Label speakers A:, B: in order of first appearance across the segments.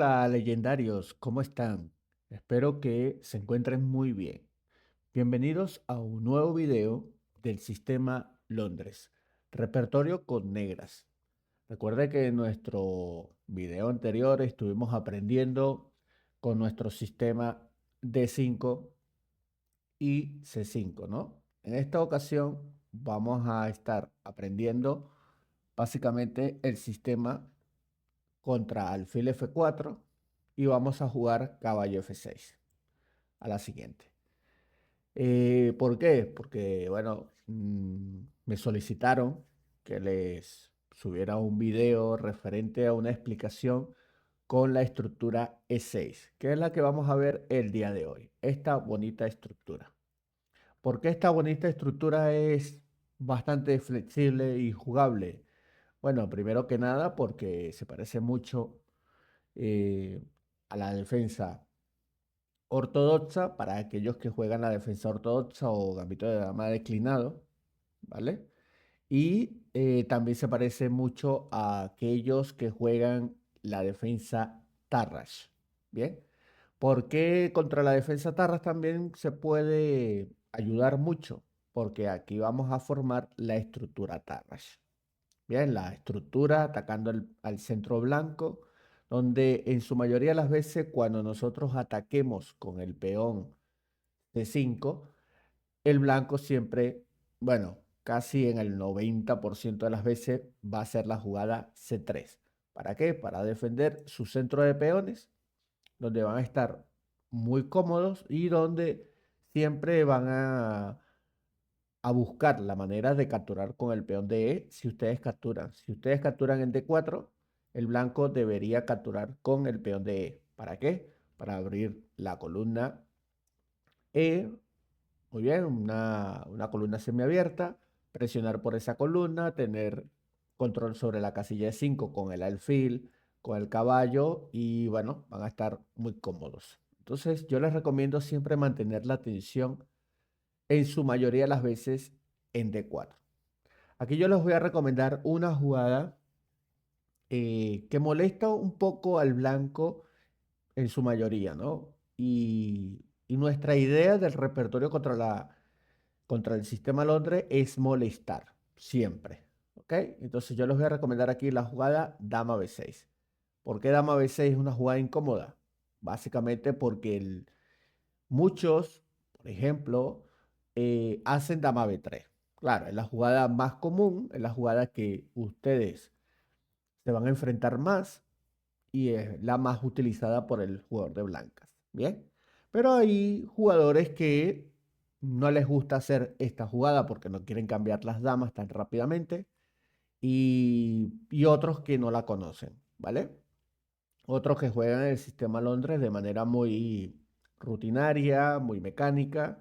A: Hola, legendarios, ¿cómo están? Espero que se encuentren muy bien. Bienvenidos a un nuevo video del sistema Londres, repertorio con negras. Recuerde que en nuestro video anterior estuvimos aprendiendo con nuestro sistema D5 y C5, ¿no? En esta ocasión vamos a estar aprendiendo básicamente el sistema contra alfil F4 y vamos a jugar caballo F6 a la siguiente. ¿Por qué? Porque, bueno, me solicitaron que les subiera un video referente a una explicación con la estructura E6, que es la que vamos a ver el día de hoy. Esta bonita estructura. ¿Por qué esta bonita estructura es bastante flexible y jugable? Bueno, primero que nada porque se parece mucho eh, a la defensa ortodoxa para aquellos que juegan la defensa ortodoxa o gambito de dama declinado, ¿vale? Y también se parece mucho a aquellos que juegan la defensa Tarrasch, ¿bien? ¿Por qué contra la defensa Tarrasch también se puede ayudar mucho? Porque aquí vamos a formar la estructura Tarrasch. Bien, la estructura atacando al centro blanco, donde en su mayoría de las veces cuando nosotros ataquemos con el peón C5, el blanco siempre, bueno, casi en el 90% de las veces va a ser la jugada C3. ¿Para qué? Para defender su centro de peones, donde van a estar muy cómodos y donde siempre van a buscar la manera de capturar con el peón de E si ustedes capturan. Si ustedes capturan en D4, el blanco debería capturar con el peón de E. ¿Para qué? Para abrir la columna E. Muy bien, una columna semiabierta, presionar por esa columna, tener control sobre la casilla de 5 con el alfil, con el caballo y bueno, van a estar muy cómodos. Entonces yo les recomiendo siempre mantener la atención en su mayoría de las veces en D4. Aquí yo les voy a recomendar una jugada que molesta un poco al blanco en su mayoría, ¿no? Y nuestra idea del repertorio contra el sistema Londres es molestar, siempre, ¿ok? Entonces yo les voy a recomendar aquí la jugada Dama B6. ¿Por qué Dama B6 es una jugada incómoda? Básicamente porque muchos, por ejemplo, hacen Dama B3. Claro, es la jugada más común, es la jugada que ustedes se van a enfrentar más y es la más utilizada por el jugador de blancas. Bien, pero hay jugadores que no les gusta hacer esta jugada porque no quieren cambiar las damas tan rápidamente y otros que no la conocen, ¿vale? Otros que juegan el sistema Londres de manera muy rutinaria, muy mecánica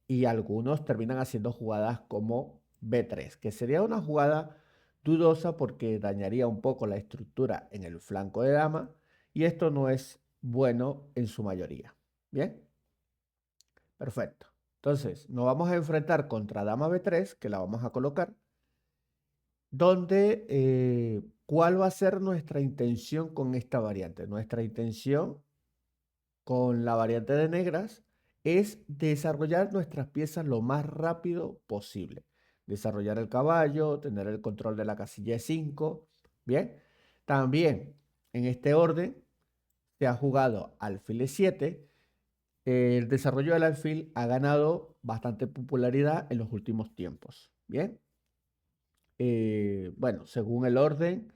A: y algunos terminan haciendo jugadas como B3, que sería una jugada dudosa porque dañaría un poco la estructura en el flanco de dama y esto no es bueno en su mayoría. Bien, perfecto. Entonces, nos vamos a enfrentar contra dama B3, que la vamos a colocar, donde ¿cuál va a ser nuestra intención con esta variante? Nuestra intención con la variante de negras es desarrollar nuestras piezas lo más rápido posible. Desarrollar el caballo, tener el control de la casilla de 5. Bien, también en este orden se ha jugado alfil E7. El desarrollo del alfil ha ganado bastante popularidad en los últimos tiempos. Bien, bueno, según el orden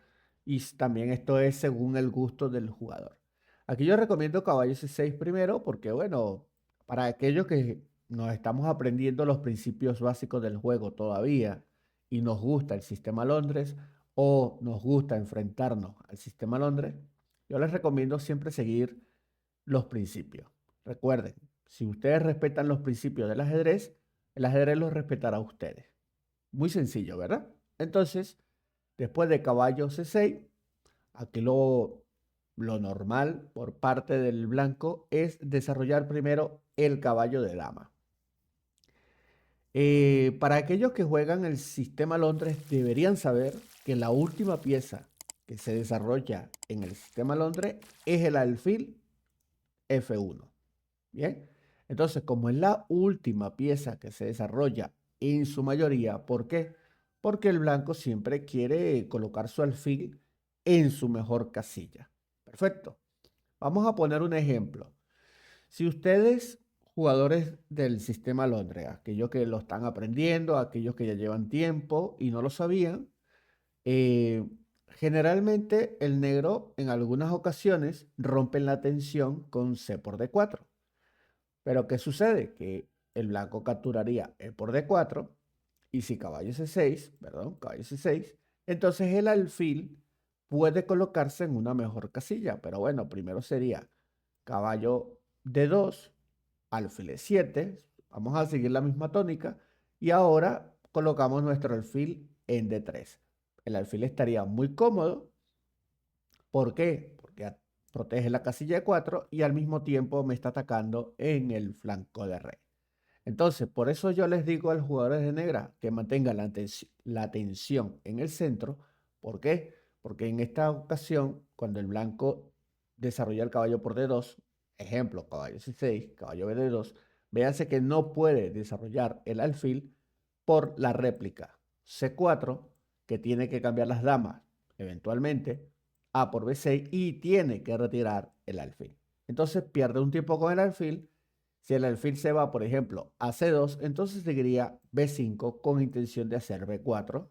A: y también esto es según el gusto del jugador. Aquí yo recomiendo caballo C6 primero porque, bueno, para aquellos que nos estamos aprendiendo los principios básicos del juego todavía y nos gusta el sistema Londres o nos gusta enfrentarnos al sistema Londres, yo les recomiendo siempre seguir los principios. Recuerden, si ustedes respetan los principios del ajedrez, el ajedrez los respetará a ustedes. Muy sencillo, ¿verdad? Entonces, después de caballo C6, aquí lo normal por parte del blanco es desarrollar primero el caballo de dama. Para aquellos que juegan el sistema Londres, deberían saber que la última pieza que se desarrolla en el sistema Londres es el alfil F1. Bien, entonces como es la última pieza que se desarrolla en su mayoría, ¿por qué? Porque el blanco siempre quiere colocar su alfil en su mejor casilla. Perfecto. Vamos a poner un ejemplo. Si ustedes, jugadores del sistema Londres, aquellos que lo están aprendiendo, aquellos que ya llevan tiempo y no lo sabían, eh, generalmente el negro en algunas ocasiones rompe la tensión con C por D4. Pero ¿qué sucede? Que el blanco capturaría E por D4 y si caballo C6, perdón, caballo C6, entonces el alfil puede colocarse en una mejor casilla. Pero bueno, primero sería caballo D2, alfil E7, vamos a seguir la misma tónica y ahora colocamos nuestro alfil en D3. El alfil estaría muy cómodo. ¿Por qué? Porque protege la casilla de 4 y al mismo tiempo me está atacando en el flanco de rey. Entonces, por eso yo les digo a los jugadores de negra que mantengan la tensión en el centro. ¿Por qué? Porque en esta ocasión, cuando el blanco desarrolla el caballo por D2, ejemplo, caballo C6, caballo BD2, véanse que no puede desarrollar el alfil por la réplica C4, que tiene que cambiar las damas eventualmente A por B6 y tiene que retirar el alfil. Entonces pierde un tiempo con el alfil. Si el alfil se va, por ejemplo, a C2, entonces seguiría B5 con intención de hacer B4.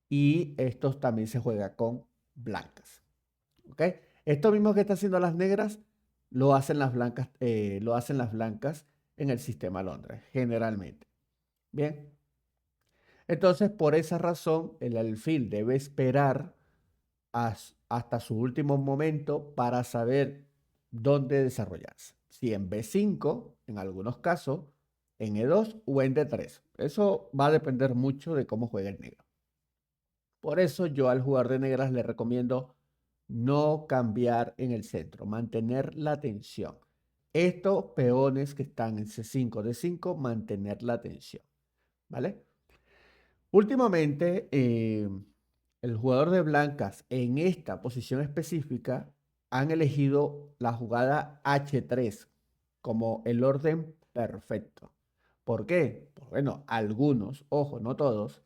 A: Y esto también se juega con blancas. ¿Ok? Esto mismo que están haciendo las negras, lo hacen las blancas en el sistema Londres, generalmente. Bien. Entonces, por esa razón, el alfil debe esperar hasta su último momento para saber dónde desarrollarse. Si en B5, en algunos casos, en E2 o en D3. Eso va a depender mucho de cómo juegue el negro. Por eso yo al jugador de negras le recomiendo no cambiar en el centro, mantener la tensión. Estos peones que están en C5, D5, mantener la tensión. ¿Vale? Últimamente, el jugador de blancas en esta posición específica han elegido la jugada H3 como el orden perfecto. ¿Por qué? Pues bueno, algunos, ojo, no todos,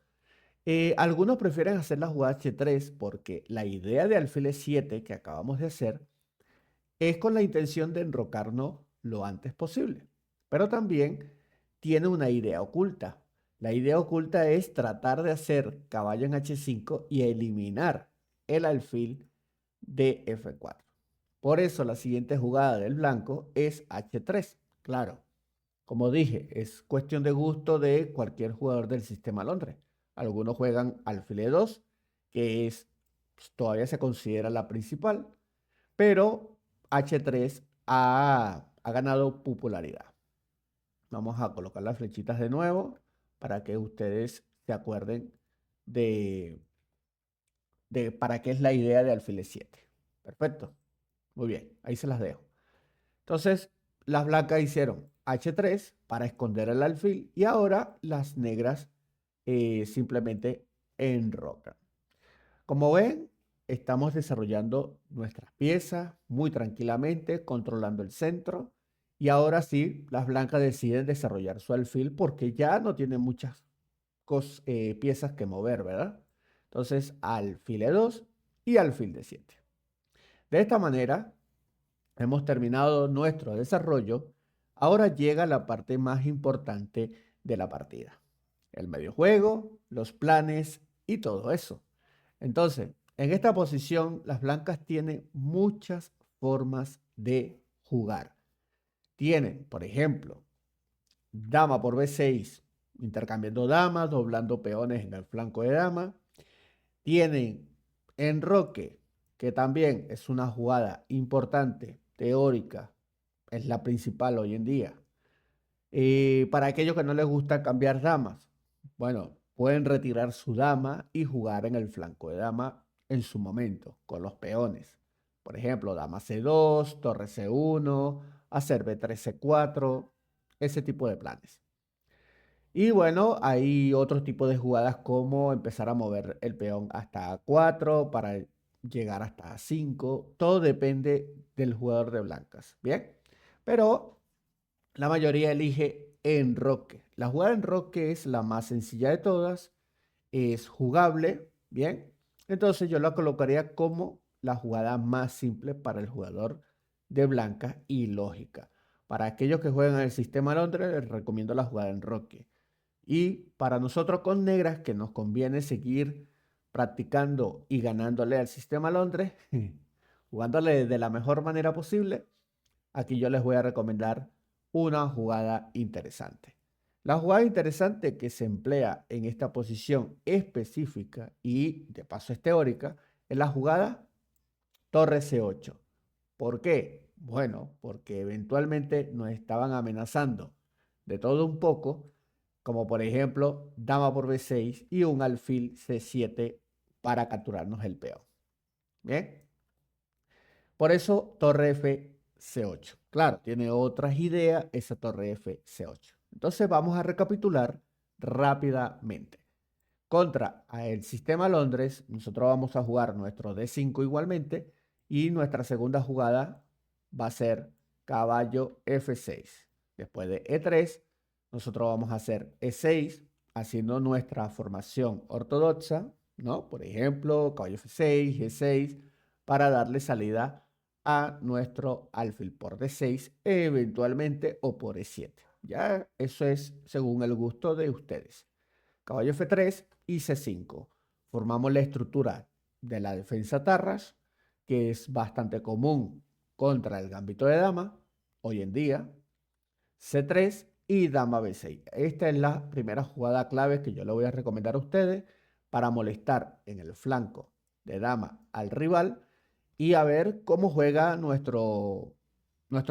A: algunos prefieren hacer la jugada H3 porque la idea de alfil E7 que acabamos de hacer es con la intención de enrocarnos lo antes posible. Pero también tiene una idea oculta. La idea oculta es tratar de hacer caballo en H5 y eliminar el alfil de F4. Por eso la siguiente jugada del blanco es H3. Claro, como dije, es cuestión de gusto de cualquier jugador del sistema Londres. Algunos juegan alfil E2, que es, pues, todavía se considera la principal, pero H3 ha ganado popularidad. Vamos a colocar las flechitas de nuevo para que ustedes se acuerden de, de para qué es la idea de alfil E7. Perfecto. Muy bien, ahí se las dejo. Entonces, las blancas hicieron H3 para esconder el alfil y ahora las negras simplemente enrocan. Como ven, estamos desarrollando nuestras piezas muy tranquilamente, controlando el centro. Y ahora sí, las blancas deciden desarrollar su alfil porque ya no tienen muchas piezas que mover, ¿verdad? Entonces, alfil E2 y alfil D7. De esta manera, hemos terminado nuestro desarrollo. Ahora llega la parte más importante de la partida. El medio juego, los planes y todo eso. Entonces, en esta posición, las blancas tienen muchas formas de jugar. Tienen, por ejemplo, dama por B6, intercambiando damas, doblando peones en el flanco de dama. Tienen enroque, que también es una jugada importante, teórica, es la principal hoy en día. Para aquellos que no les gusta cambiar damas, bueno, pueden retirar su dama y jugar en el flanco de dama en su momento, con los peones. Por ejemplo, dama C2, torre C1, hacer B3, C4, ese tipo de planes. Y bueno, hay otro tipo de jugadas como empezar a mover el peón hasta A4 para llegar hasta A5. Todo depende del jugador de blancas. Bien, pero la mayoría elige enroque. La jugada enroque es la más sencilla de todas, es jugable, bien. Entonces yo la colocaría como la jugada más simple para el jugador de blancas y lógica. Para aquellos que juegan en el sistema Londres, les recomiendo la jugada enroque. Y para nosotros con negras, que nos conviene seguir practicando y ganándole al sistema Londres, jugándole de la mejor manera posible, aquí yo les voy a recomendar una jugada interesante. La jugada interesante que se emplea en esta posición específica y de paso es teórica es la jugada torre C8. ¿Por qué? Bueno, porque eventualmente nos estaban amenazando de todo un poco, como por ejemplo dama por B6 y un alfil C7 para capturarnos el peón. Bien, por eso torre F C8. Claro, tiene otras ideas esa torre F C8. Entonces vamos a recapitular rápidamente. Contra el sistema Londres, nosotros vamos a jugar nuestro D5 igualmente y nuestra segunda jugada va a ser caballo F6. Después de E3, nosotros vamos a hacer E6 haciendo nuestra formación ortodoxa, ¿no? Por ejemplo, caballo F6, G6, para darle salida a nuestro alfil por D6, eventualmente o por E7. Ya eso es según el gusto de ustedes. Caballo F3 y C5. Formamos la estructura de la defensa Tarras, que es bastante común contra el gambito de dama, hoy en día. C3 y dama B6. Esta es la primera jugada clave que yo le voy a recomendar a ustedes para molestar en el flanco de dama al rival y a ver cómo juega nuestro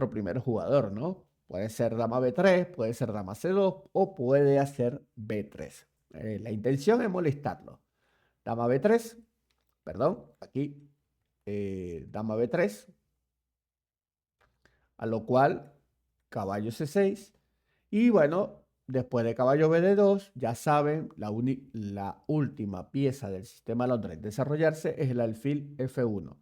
A: primer jugador, ¿no? Puede ser dama B3, puede ser dama C2 o puede hacer B3. La intención es molestarlo. Dama B3, perdón, aquí, dama B3, a lo cual caballo C6 y bueno, después de caballo BD2, ya saben, la última pieza del sistema Londres en desarrollarse es el alfil F1.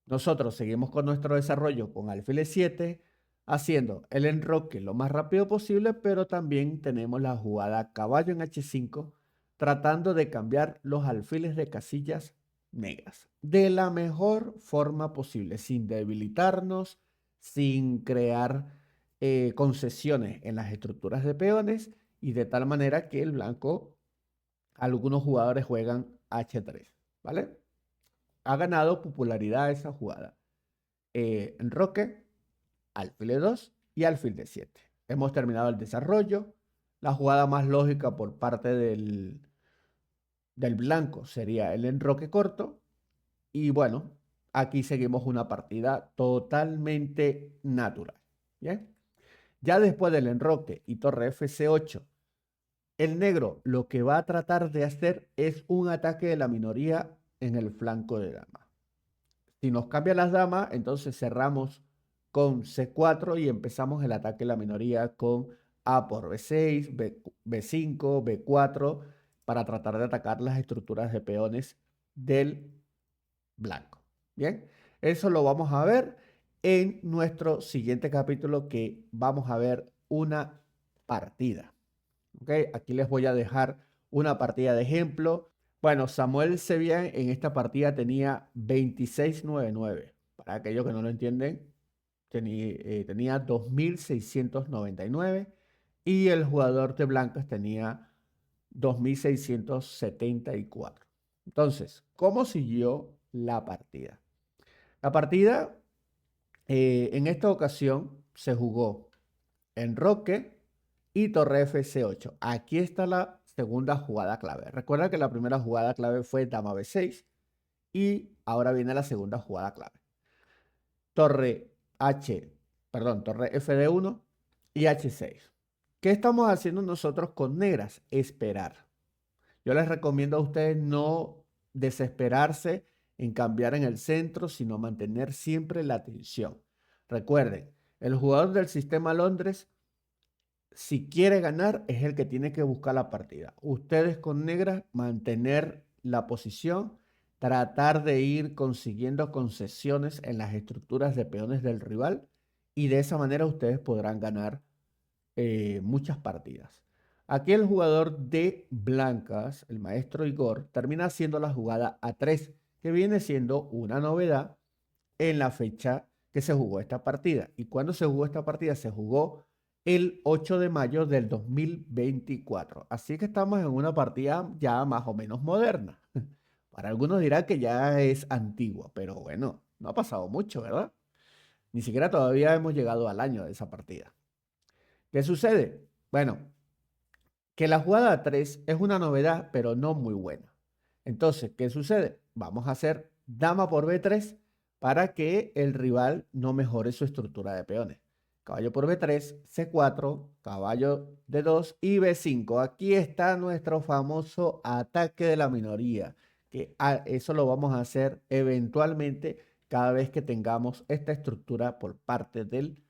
A: Nosotros seguimos con nuestro desarrollo con alfil E7, haciendo el enroque lo más rápido posible, pero también tenemos la jugada caballo en H5, tratando de cambiar los alfiles de casillas negras de la mejor forma posible, sin debilitarnos, sin crear concesiones en las estructuras de peones y de tal manera que el blanco, algunos jugadores juegan H3, ¿vale? Ha ganado popularidad esa jugada. Enroque, alfil E2 y alfil D7. Hemos terminado el desarrollo. La jugada más lógica por parte del blanco sería el enroque corto. Y bueno, aquí seguimos una partida totalmente natural. ¿Bien? Ya después del enroque y torre FC8, el negro lo que va a tratar de hacer es un ataque de la minoría en el flanco de dama. Si nos cambian las damas, entonces cerramos con C4 y empezamos el ataque de la minoría con A por B6, B5, B4 para tratar de atacar las estructuras de peones del blanco. Bien, eso lo vamos a ver en nuestro siguiente capítulo, que vamos a ver una partida. ¿Ok? Aquí les voy a dejar una partida de ejemplo. Bueno, Samuel Sevian en esta partida tenía 26.99. Para aquellos que no lo entienden, tenía 2.699 y el jugador de blancas tenía 2.674. Entonces, ¿cómo siguió la partida? La partida en esta ocasión se jugó enroque y torre FC8. Aquí está la segunda jugada clave. Recuerda que la primera jugada clave fue dama B6 y ahora viene la segunda jugada clave. Torre torre FD1 y H6. ¿Qué estamos haciendo nosotros con negras? Esperar. Yo les recomiendo a ustedes no desesperarse en cambiar en el centro, sino mantener siempre la atención. Recuerden, el jugador del sistema Londres, si quiere ganar, es el que tiene que buscar la partida. Ustedes con negras, mantener la posición tratar de ir consiguiendo concesiones en las estructuras de peones del rival y de esa manera ustedes podrán ganar muchas partidas. Aquí el jugador de blancas, el maestro Igor, termina haciendo la jugada A3, que viene siendo una novedad en la fecha que se jugó esta partida. ¿Y cuando se jugó esta partida? Se jugó el 8 de mayo del 2024. Así que estamos en una partida ya más o menos moderna. Para algunos dirán que ya es antigua, pero bueno, no ha pasado mucho, ¿verdad? Ni siquiera todavía hemos llegado al año de esa partida. ¿Qué sucede? Bueno, que la jugada a 3 es una novedad, pero no muy buena. Entonces, ¿qué sucede? Vamos a hacer dama por B3 para que el rival no mejore su estructura de peones. Caballo por B3, C4, caballo D2 y B5. Aquí está nuestro famoso ataque de la minoría, que eso lo vamos a hacer eventualmente cada vez que tengamos esta estructura por parte del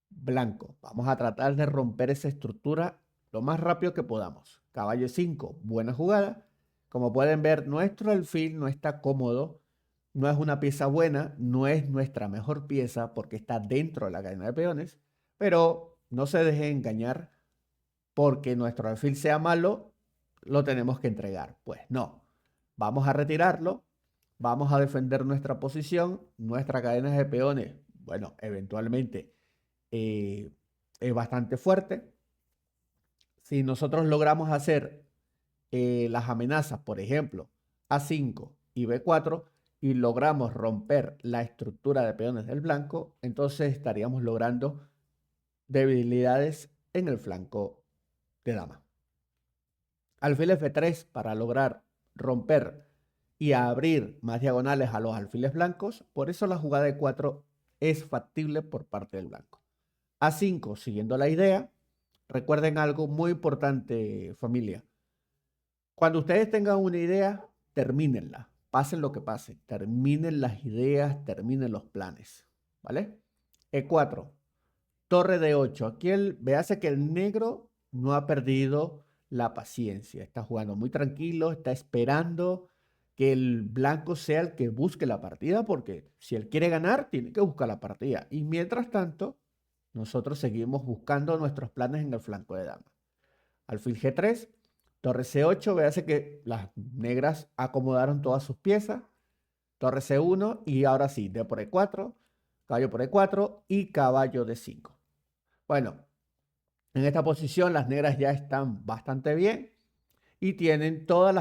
A: blanco. Vamos a tratar de romper esa estructura lo más rápido que podamos. Caballo 5, buena jugada. Como pueden ver, nuestro alfil no está cómodo, no es una pieza buena, no es nuestra mejor pieza porque está dentro de la cadena de peones, pero no se deje engañar porque nuestro alfil sea malo, lo tenemos que entregar. Pues no, vamos a retirarlo, vamos a defender nuestra posición, nuestra cadena de peones, bueno, eventualmente eh, es bastante fuerte. Si nosotros logramos hacer las amenazas, por ejemplo, A5 y B4, y logramos romper la estructura de peones del blanco, entonces estaríamos logrando debilidades en el flanco de dama. Alfil F3 para lograr romper y abrir más diagonales a los alfiles blancos. Por eso la jugada de 4 es factible por parte del blanco. A5, siguiendo la idea, recuerden algo muy importante, familia. Cuando ustedes tengan una idea, termínenla. Pasen lo que pase. Terminen las ideas, terminen los planes. ¿Vale? E4, torre de 8. Aquí véase que el negro no ha perdido la paciencia. Está jugando muy tranquilo, está esperando que el blanco sea el que busque la partida, porque si él quiere ganar, tiene que buscar la partida. Y mientras tanto, nosotros seguimos buscando nuestros planes en el flanco de dama. Alfil G3, torre C8, véase que las negras acomodaron todas sus piezas. Torre C1 y ahora sí, D por E4, caballo por E4 y caballo D5. Bueno, en esta posición las negras ya están bastante bien y tienen todas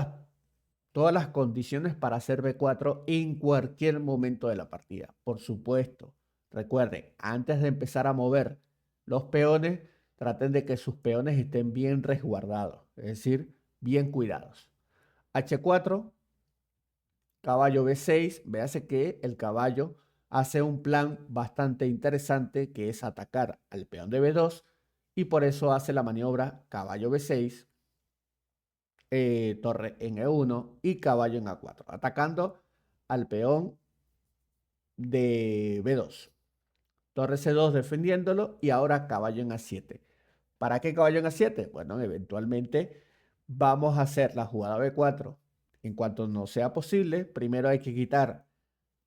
A: las condiciones para hacer B4 en cualquier momento de la partida. Por supuesto, recuerden, antes de empezar a mover los peones, traten de que sus peones estén bien resguardados, es decir, bien cuidados. H4, caballo B6, véase que el caballo hace un plan bastante interesante que es atacar al peón de B2 y por eso hace la maniobra caballo B6, torre en E1 y caballo en A4, atacando al peón de B2. Torre C2 defendiéndolo y ahora caballo en A7. ¿Para qué caballo en A7? Bueno, eventualmente vamos a hacer la jugada B4. En cuanto no sea posible, primero hay que quitar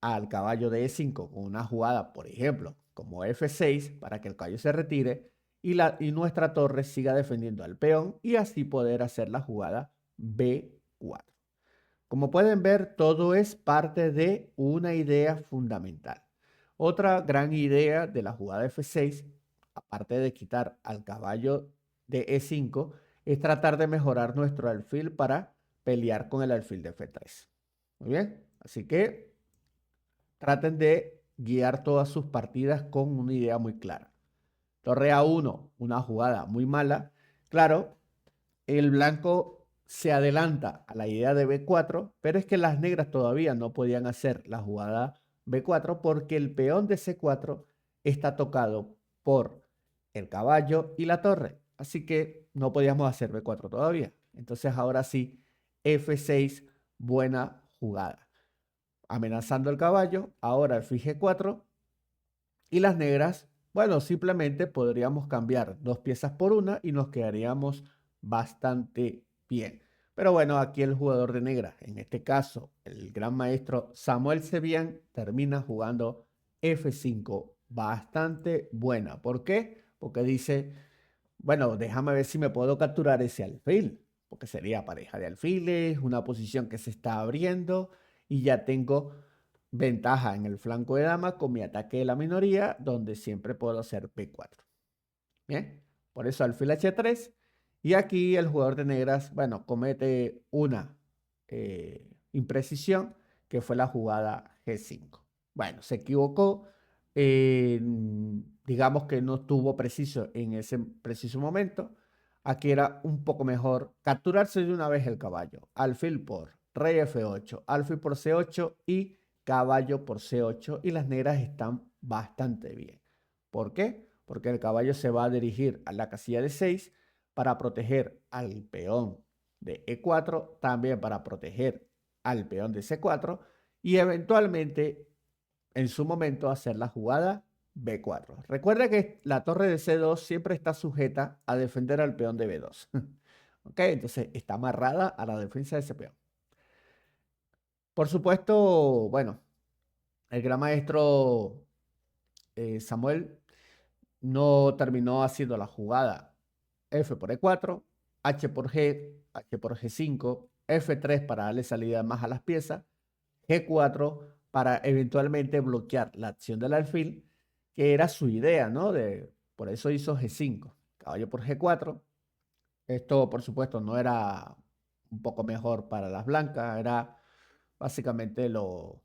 A: al caballo de E5 con una jugada, por ejemplo, como F6 para que el caballo se retire y nuestra torre siga defendiendo al peón y así poder hacer la jugada B4. Como pueden ver, todo es parte de una idea fundamental. Otra gran idea de la jugada F6, aparte de quitar al caballo de E5, es tratar de mejorar nuestro alfil para pelear con el alfil de F3. Muy bien, así que traten de guiar todas sus partidas con una idea muy clara. Torre A1, una jugada muy mala. Claro, el blanco se adelanta a la idea de B4, pero es que las negras todavía no podían hacer la jugada B4 porque el peón de C4 está tocado por el caballo y la torre. Así que no podíamos hacer B4 todavía. Entonces ahora sí, F6, buena jugada. Amenazando el caballo, ahora el alfil G4 y las negras, bueno, simplemente podríamos cambiar dos piezas por una y nos quedaríamos bastante bien. Pero bueno, aquí el jugador de negra, en este caso el gran maestro Samuel Sevian, termina jugando F5, bastante buena. ¿Por qué? Porque dice, bueno, déjame ver si me puedo capturar ese alfil, porque sería pareja de alfiles, una posición que se está abriendo y ya tengo ventaja en el flanco de dama con mi ataque de la minoría, donde siempre puedo hacer P4. Bien, por eso alfil H3. Y aquí el jugador de negras, bueno, comete una imprecisión, que fue la jugada G5. Bueno, se equivocó. Digamos que no estuvo preciso en ese preciso momento. Aquí era un poco mejor capturarse de una vez el caballo. Alfil por rey F8, alfil por C8 y caballo por C8. Y las negras están bastante bien. ¿Por qué? Porque el caballo se va a dirigir a la casilla de 6 para proteger al peón de E4, también para proteger al peón de C4 y eventualmente en su momento hacer la jugada B4. Recuerda que la torre de C2 siempre está sujeta a defender al peón de B2. ¿Ok? Entonces está amarrada a la defensa de ese peón. Por supuesto, bueno, el gran maestro Samuel no terminó haciendo la jugada F por E4, H por G, H por G5, F3 para darle salida más a las piezas, G4 para eventualmente bloquear la acción del alfil, que era su idea, ¿no? Por eso hizo G5, caballo por G4. Esto, por supuesto, no era un poco mejor para las blancas, era básicamente lo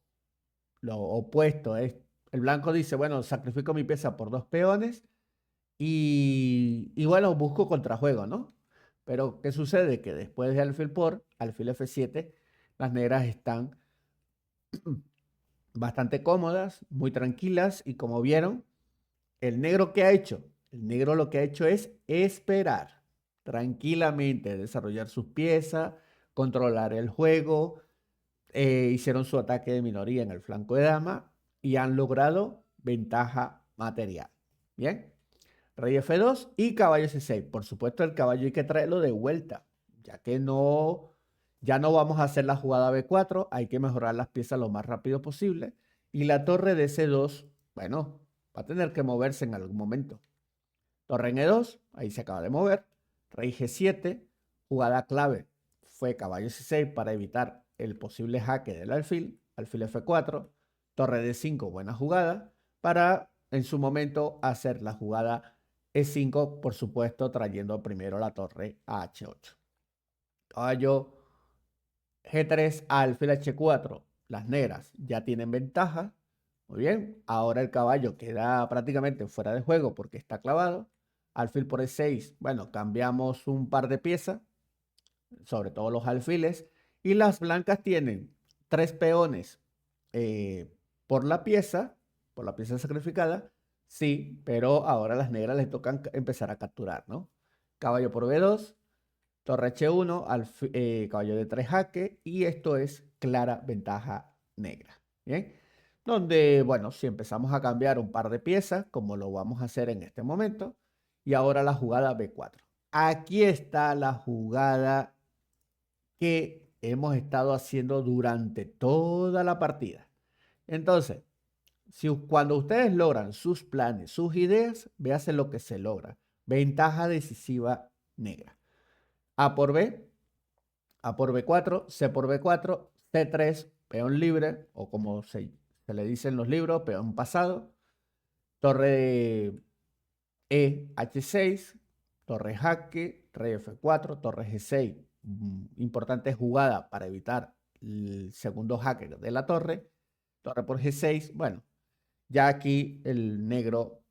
A: opuesto. El blanco dice, bueno, sacrifico mi pieza por dos peones y bueno, busco contrajuego, ¿no? Pero, ¿qué sucede? Que después de alfil por, alfil F7, las negras están bastante cómodas, muy tranquilas, y como vieron, el negro ¿qué ha hecho? El negro lo que ha hecho es esperar tranquilamente, desarrollar sus piezas, controlar el juego, hicieron su ataque de minoría en el flanco de dama y han logrado ventaja material. Bien. Rey F2 y caballo C6. Por supuesto, el caballo hay que traerlo de vuelta, ya que ya no vamos a hacer la jugada B4, hay que mejorar las piezas lo más rápido posible. Y la torre de C2, bueno, va a tener que moverse en algún momento. Torre en E2, ahí se acaba de mover. Rey G7, jugada clave, fue caballo C6 para evitar el posible jaque del alfil. Alfil F4, torre D5, buena jugada, para en su momento hacer la jugada E5, por supuesto, trayendo primero la torre a H8. Caballo G3, alfil H4, las negras ya tienen ventaja. Muy bien, ahora el caballo queda prácticamente fuera de juego porque está clavado. Alfil por E6, bueno, cambiamos un par de piezas, sobre todo los alfiles. Y las blancas tienen tres peones eh, por por la pieza sacrificada. Sí, pero ahora a las negras les tocan empezar a capturar, ¿no? Caballo por B2, torre H1, caballo de 3 jaque, y esto es clara ventaja negra. Bien, donde, bueno, si empezamos a cambiar un par de piezas, como lo vamos a hacer en este momento, y ahora la jugada B4. Aquí está la jugada que hemos estado haciendo durante toda la partida. Entonces, cuando ustedes logran sus planes, sus ideas, véase lo que se logra. Ventaja decisiva negra. A por B, A por B4, C por B4, C3, peón libre, o como se le dice en los libros, peón pasado. Torre E, H6, torre jaque, rey F4, torre G6. Importante jugada para evitar el segundo jaque de la torre. Torre por G6. Bueno, ya aquí el negro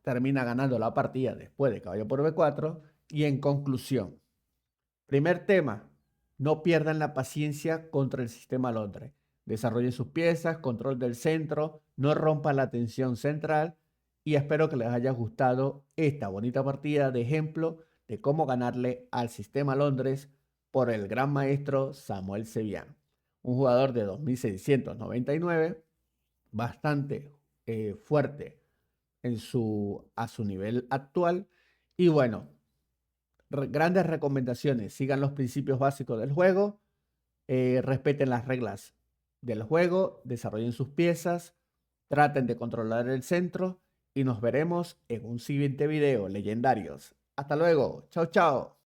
A: termina ganando la partida después de caballo por B4. Y en conclusión, primer tema, no pierdan la paciencia contra el sistema Londres. Desarrollen sus piezas, control del centro, no rompan la tensión central y espero que les haya gustado esta bonita partida de ejemplo de cómo ganarle al sistema Londres por el gran maestro Samuel Sevian, un jugador de 2699, bastante fuerte a su nivel actual y bueno, grandes recomendaciones. Sigan los principios básicos del juego, respeten las reglas del juego, desarrollen sus piezas, traten de controlar el centro y nos veremos en un siguiente video, legendarios. Hasta luego. Chao, chao.